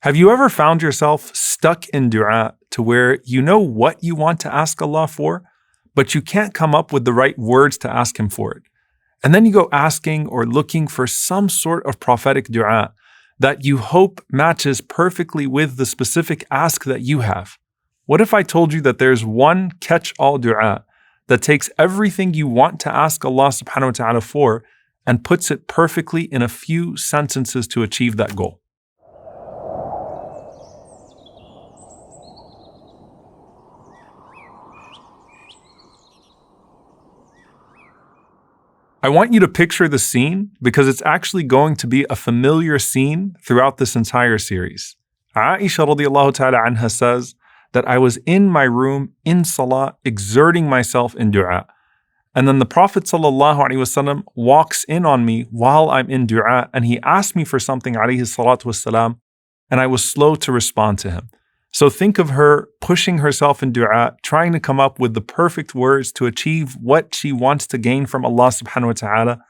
Have you ever found yourself stuck in dua to where you know what you want to ask Allah for, but you can't come up with the right words to ask Him for it? And then you go asking or looking for some sort of prophetic dua that you hope matches perfectly with the specific ask that you have. What if I told you that there's one catch-all dua that takes everything you want to ask Allah subhanahu wa ta'ala for and puts it perfectly in a few sentences to achieve that goal? I want you to picture the scene because it's actually going to be a familiar scene throughout this entire series. Aisha radiallahu ta'ala anha says that I was in my room in salah, exerting myself in dua. And then the Prophet sallallahu alaihi wasallam walks in on me while I'm in dua, and he asked me for something alayhi salatu wasalam, and I was slow to respond to him. So think of her pushing herself in dua, trying to come up with the perfect words to achieve what she wants to gain from Allah subhanahu wa ta'ala.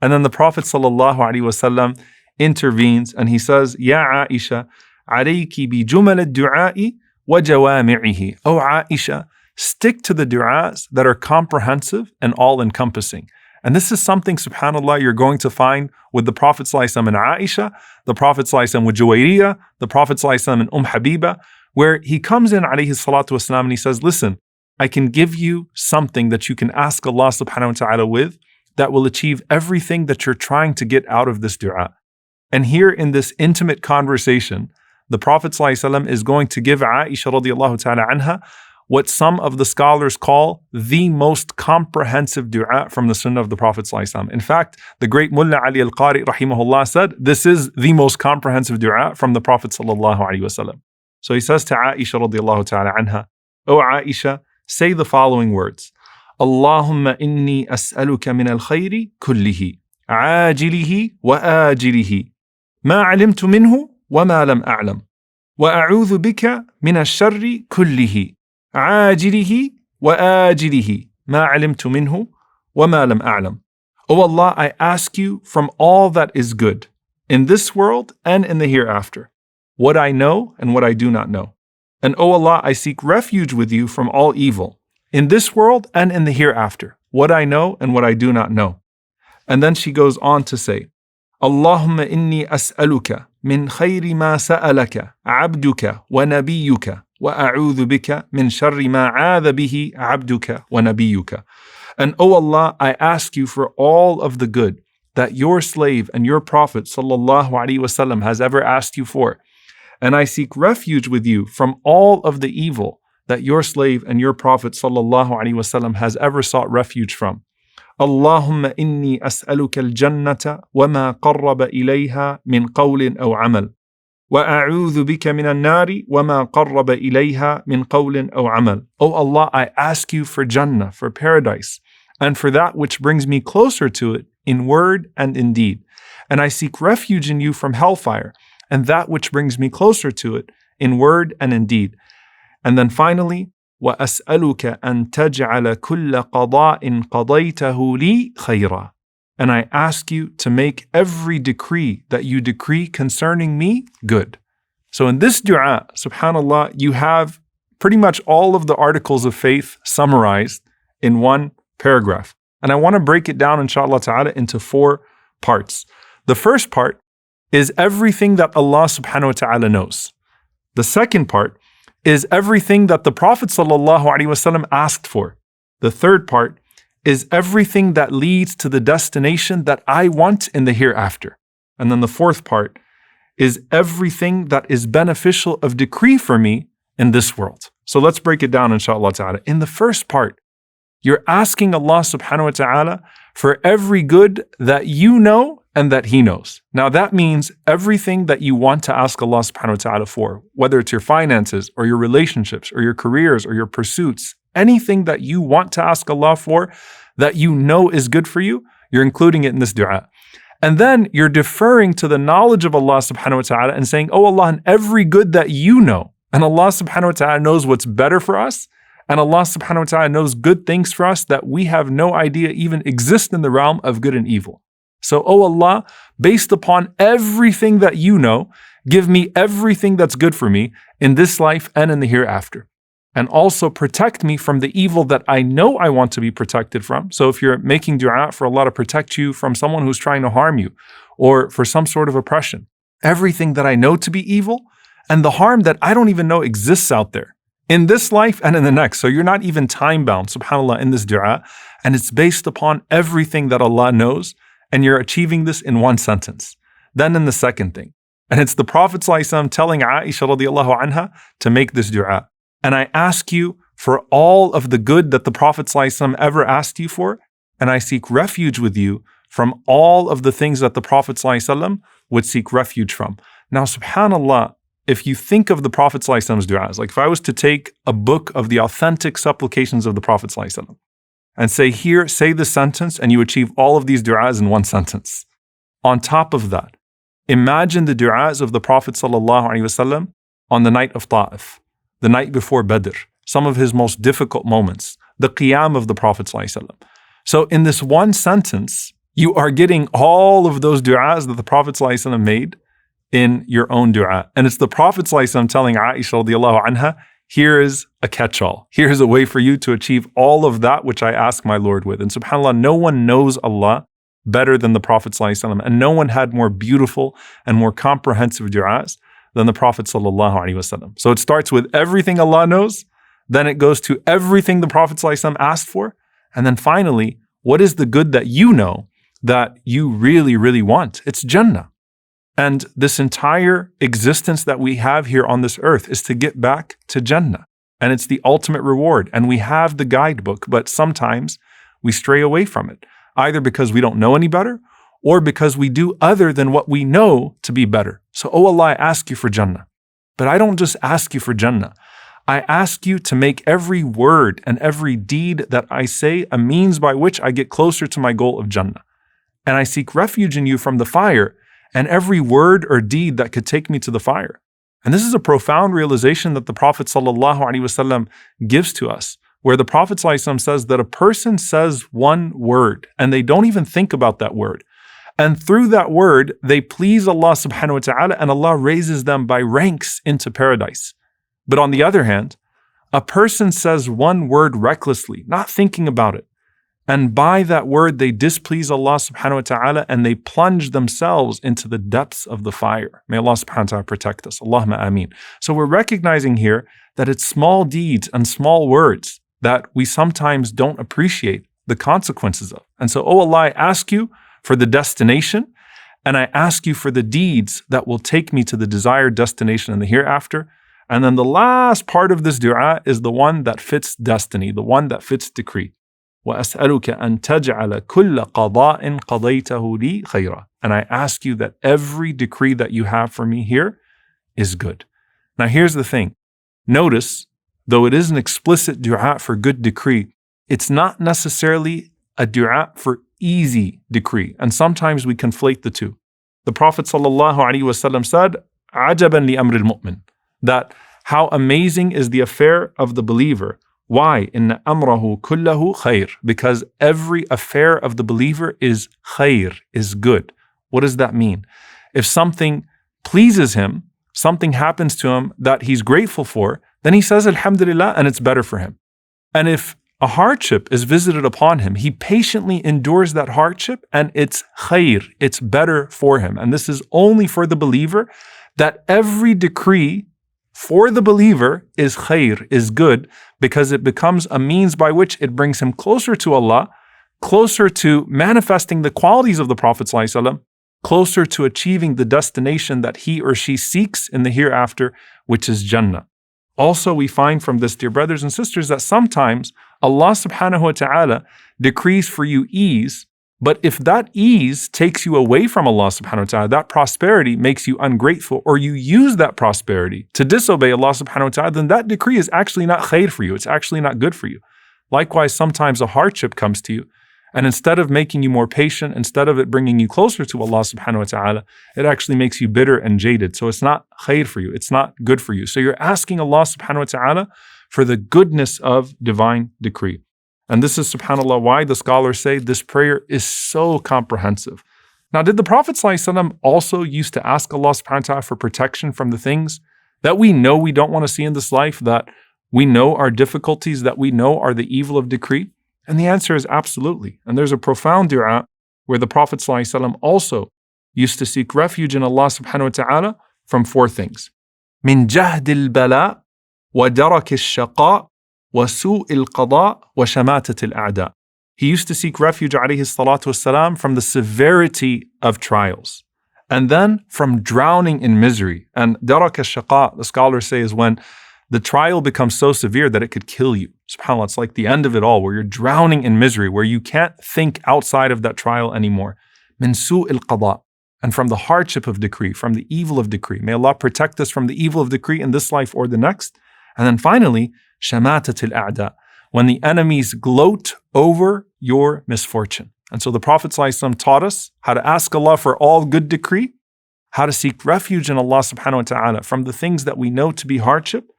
And then the Prophet sallallahu alaihi wasallam intervenes and he says, Ya Aisha, alayki bi jumal ad-du'a'i wa jawami'ihi. Oh Aisha, stick to the du'as that are comprehensive and all-encompassing. And this is something, subhanAllah, you're going to find with the Prophet ﷺ and Aisha, the Prophet ﷺ with Juwayriyah, the Prophet ﷺ and Habiba, where he comes in alayhi salatu wasalam and he says, listen, I can give you something that you can ask Allah subhanahu wa ta'ala with that will achieve everything that you're trying to get out of this dua. And here in this intimate conversation, the Prophet ﷺ is going to give Aisha radiallahu ta'ala anha what some of the scholars call the most comprehensive dua from the sunnah of the Prophet ﷺ. In fact, the great Mullah Ali al-Qari rahimahullah said, this is the most comprehensive dua from the Prophet ﷺ. So he says to Aisha radiallahu ta'ala anha, O Aisha, say the following words. Allahumma inni as'aluka min al-khayri kullihi, ajilihi wa ajilihi, ma alimtu minhu wa ma lam a'lam, wa a'udhu bika min al-sharri kullihi, ajilihi wa ajilihi, ma alimtu minhu wa ma lam a'lam. O Allah, I ask you from all that is good, in this world and in the hereafter, what I know and what I do not know. And O Allah, I seek refuge with you from all evil, in this world and in the hereafter, what I know and what I do not know. And then she goes on to say, Allahumma inni as'aluka min khayri ma sa'alaka abduka wa nabiyyuka wa a'udhu bika min sharri ma 'adha bihi abduka wa nabiyyuka. And O Allah, I ask you for all of the good that your slave and your Prophet sallallahu alaihi wasallam has ever asked you for. And I seek refuge with you from all of the evil that your slave and your Prophet sallallahu alaihi wasallam has ever sought refuge from. Allahumma inni as'aluka al-jannata wa ma qarraba ilayha min qawlin aw amal. Wa a'udhu bika min an-nari wa ma qarraba ilayha min qawlin aw amal. O Allah, I ask you for Jannah, for paradise, and for that which brings me closer to it in word and in deed. And I seek refuge in you from hellfire, and that which brings me closer to it in word and in deed. And then finally, وَأَسْأَلُكَ أَن تَجْعَلَ كُلَّ قَضَاءٍ قَضَيْتَهُ لِي خَيْرًا. And I ask you to make every decree that you decree concerning me good. So in this dua, subhanAllah, you have pretty much all of the articles of faith summarized in one paragraph. And I want to break it down, inshallah ta'ala, into 4 parts. The first part is everything that Allah subhanahu wa ta'ala knows. The second part is everything that the Prophet sallallahu alaihi wasallam asked for. The third part is everything that leads to the destination that I want in the hereafter. And then the fourth part is everything that is beneficial of decree for me in this world. So let's break it down, inshallah ta'ala. In the first part, you're asking Allah subhanahu wa ta'ala for every good that you know and that He knows. Now that means everything that you want to ask Allah subhanahu wa ta'ala for, whether it's your finances or your relationships or your careers or your pursuits, anything that you want to ask Allah for that you know is good for you, you're including it in this dua. And then you're deferring to the knowledge of Allah subhanahu wa ta'ala and saying, oh Allah, in every good that you know, and Allah subhanahu wa ta'ala knows what's better for us, and Allah subhanahu wa ta'ala knows good things for us that we have no idea even exist in the realm of good and evil. So, oh Allah, based upon everything that you know, Give me everything that's good for me in this life and in the hereafter. And also protect me from the evil that I know I want to be protected from. So if you're making dua for Allah to protect you from someone who's trying to harm you or for some sort of oppression, everything that I know to be evil and the harm that I don't even know exists out there in this life and in the next. So you're not even time bound, subhanAllah, in this dua. And it's based upon everything that Allah knows. And you're achieving this in one sentence. Then in the second thing, and it's the Prophet ﷺ telling Aisha radiallahu anha to make this dua. And I ask you for all of the good that the Prophet ﷺ ever asked you for, and I seek refuge with you from all of the things that the Prophet ﷺ would seek refuge from. Now, subhanAllah, if you think of the Prophet ﷺ's du'as, like if I was to take a book of the authentic supplications of the Prophet ﷺ and say, here, say this sentence, and you achieve all of these du'as in one sentence. On top of that, imagine the du'as of the Prophet ﷺ on the night of Ta'if, the night before Badr, some of his most difficult moments, the qiyam of the Prophet ﷺ. So in this one sentence, you are getting all of those du'as that the Prophet ﷺ made in your own du'a. And it's the Prophet ﷺ telling Aisha radiallahu anha, here is a catch-all. Here is a way for you to achieve all of that which I ask my Lord with. And subhanAllah, no one knows Allah better than the Prophet ﷺ. And no one had more beautiful and more comprehensive du'as than the Prophet ﷺ. So it starts with everything Allah knows, then it goes to everything the Prophet ﷺ asked for, and then finally, what is the good that you know that you really, really want? It's Jannah. And this entire existence that we have here on this earth is to get back to Jannah. And it's the ultimate reward. And we have the guidebook, but sometimes we stray away from it, either because we don't know any better or because we do other than what we know to be better. So, oh Allah, I ask you for Jannah. But I don't just ask you for Jannah. I ask you to make every word and every deed that I say a means by which I get closer to my goal of Jannah. And I seek refuge in you from the fire and every word or deed that could take me to the fire. And this is a profound realization that the Prophet ﷺ gives to us, where the Prophet ﷺ says that a person says one word and they don't even think about that word. And through that word, they please Allah subhanahu wa ta'ala, and Allah raises them by ranks into paradise. But on the other hand, a person says one word recklessly, not thinking about it. And by that word, they displease Allah subhanahu wa ta'ala and they plunge themselves into the depths of the fire. May Allah subhanahu wa ta'ala protect us. Allahumma ameen. So we're recognizing here that it's small deeds and small words that we sometimes don't appreciate the consequences of. And so, oh Allah, I ask you for the destination, and I ask you for the deeds that will take me to the desired destination in the hereafter. And then the last part of this dua is the one that fits destiny, the one that fits decree. وَأَسْأَلُكَ أَن تَجْعَلَ كُلَّ قَضَاءٍ قَضَيْتَهُ لِي خَيْرًا. And I ask you that every decree that you have for me here is good. Now here's the thing. Notice, though it is an explicit dua for good decree, it's not necessarily a dua for easy decree. And sometimes we conflate the two. The Prophet ﷺ said, عَجَبًا لِأَمْرِ الْمُؤْمِنِ, that how amazing is the affair of the believer. Why? إِنَّ أَمْرَهُ كُلَّهُ خَيْرٌ. Because every affair of the believer is khair, is good. What does that mean? If something pleases him, something happens to him that he's grateful for, then he says Alhamdulillah and it's better for him. And if a hardship is visited upon him, he patiently endures that hardship and it's khair, it's better for him. And this is only for the believer, that every decree for the believer is khair, is good, because it becomes a means by which it brings him closer to Allah, closer to manifesting the qualities of the Prophet ﷺ, closer to achieving the destination that he or she seeks in the hereafter, which is Jannah. Also, we find from this, dear brothers and sisters, that sometimes Allah subhanahu wa ta'ala decrees for you ease, but if that ease takes you away from Allah subhanahu wa ta'ala, that prosperity makes you ungrateful, or you use that prosperity to disobey Allah subhanahu wa ta'ala, then that decree is actually not khair for you. It's actually not good for you. Likewise, sometimes a hardship comes to you, and instead of making you more patient, instead of it bringing you closer to Allah subhanahu wa ta'ala, it actually makes you bitter and jaded. So it's not khair for you. It's not good for you. So you're asking Allah subhanahu wa ta'ala for the goodness of divine decree. And this is, subhanAllah, why the scholars say this prayer is so comprehensive. Now, did the Prophet ﷺ also used to ask Allah subhanahu wa ta'ala for protection from the things that we know we don't want to see in this life, that we know are difficulties, that we know are the evil of decree? And the answer is absolutely. And there's a profound dua where the Prophet ﷺ also used to seek refuge in Allah subhanahu wa ta'ala from four things. من جهد البلاء ودرك الشقاء وسوء القضاء وشماتة الأعداء. He used to seek refuge alayhi salatu wasalam from the severity of trials, and then from drowning in misery. And darak al-shaqa, the scholars say, is when the trial becomes so severe that it could kill you. SubhanAllah, it's like the end of it all, where you're drowning in misery, where you can't think outside of that trial anymore. Min su' al-qada, and from the hardship of decree, from the evil of decree. May Allah protect us from the evil of decree in this life or the next. And then finally, shamatat al-a'da, when the enemies gloat over your misfortune. And so the Prophet ﷺ taught us how to ask Allah for all good decree, how to seek refuge in Allah subhanahu wa ta'ala from the things that we know to be hardship.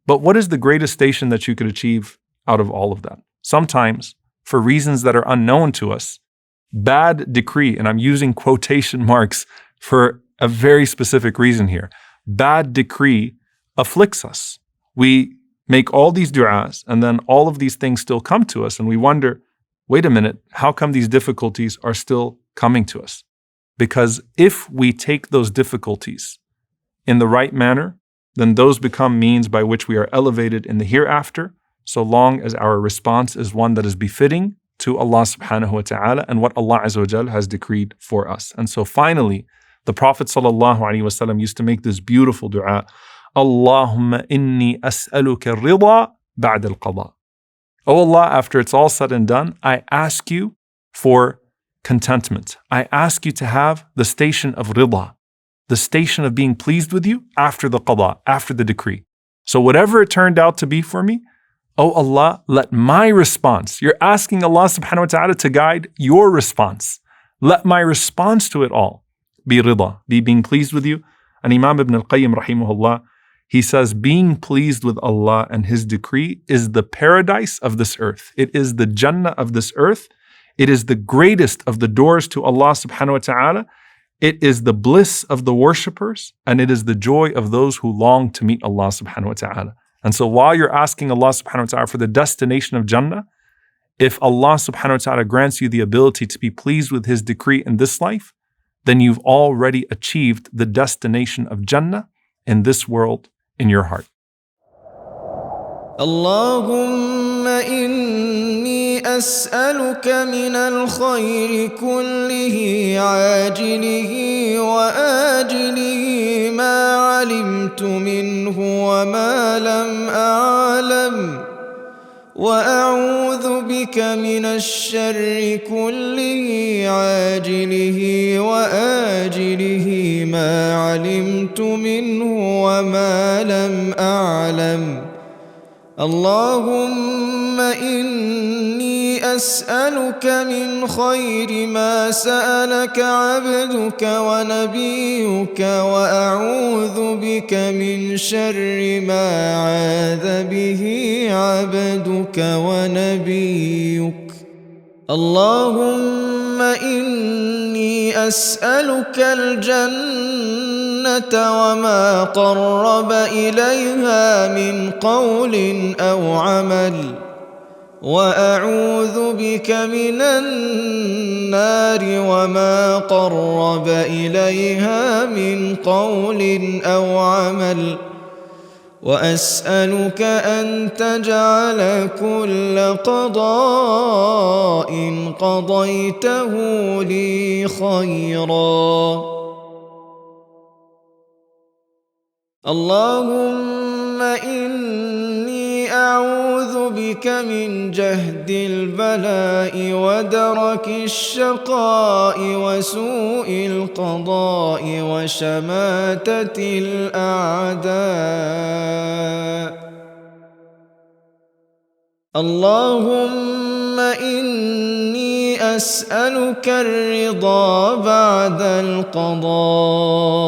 But what is the greatest station that you could achieve out of all of that? Sometimes, for reasons that are unknown to us, bad decree, and I'm using quotation marks for a very specific reason here, bad decree afflicts us. We make all these du'as, and then all of these things still come to us, and we wonder, wait a minute, how come these difficulties are still coming to us? Because if we take those difficulties in the right manner, then those become means by which we are elevated in the hereafter, so long as our response is one that is befitting to Allah subhanahu wa ta'ala and what Allah azza wa jal has decreed for us. And so finally, the Prophet sallallahu alaihi wasallam used to make this beautiful dua, Allahumma inni as'aluka rida ba'd al-qada. Oh Allah, after it's all said and done, I ask you for contentment. I ask you to have the station of rida, the station of being pleased with you after the qada, after the decree. So whatever it turned out to be for me, oh Allah, let my response, you're asking Allah subhanahu wa ta'ala to guide your response. Let my response to it all be rida, be being pleased with you. And Imam Ibn al-Qayyim rahimahullah, he says, being pleased with Allah and His decree is the paradise of this earth. It is the Jannah of this earth. It is the greatest of the doors to Allah subhanahu wa ta'ala. It is the bliss of the worshippers, and it is the joy of those who long to meet Allah subhanahu wa ta'ala. And so while you're asking Allah subhanahu wa ta'ala for the destination of Jannah, if Allah subhanahu wa ta'ala grants you the ability to be pleased with His decree in this life, then you've already achieved the destination of Jannah in this world, in your heart. Allahumma inni as'aluka min al-khayri kullihi ajilihi wa ajilihi ma alimtu minhu wa ma lam a'lam وأعوذ بك من الشر كله عاجله وآجله ما علمت منه وما لم أعلم اللهم إني أسألك من خير ما سألك عبدك ونبيك وأعوذ بك من شر ما عاذ به عبدك ونبيك اللهم إني أسألك الجنة وما قرب إليها من قول أو عمل وأعوذ بك من النار وما قرب إليها من قول أو عمل وأسألك أن تجعل كل قضاء قضيته لي خيرا اللهم إني أعوذ بك من جهد البلاء ودرك الشقاء وسوء القضاء وشماتة الأعداء اللهم إني أسألك الرضا بعد القضاء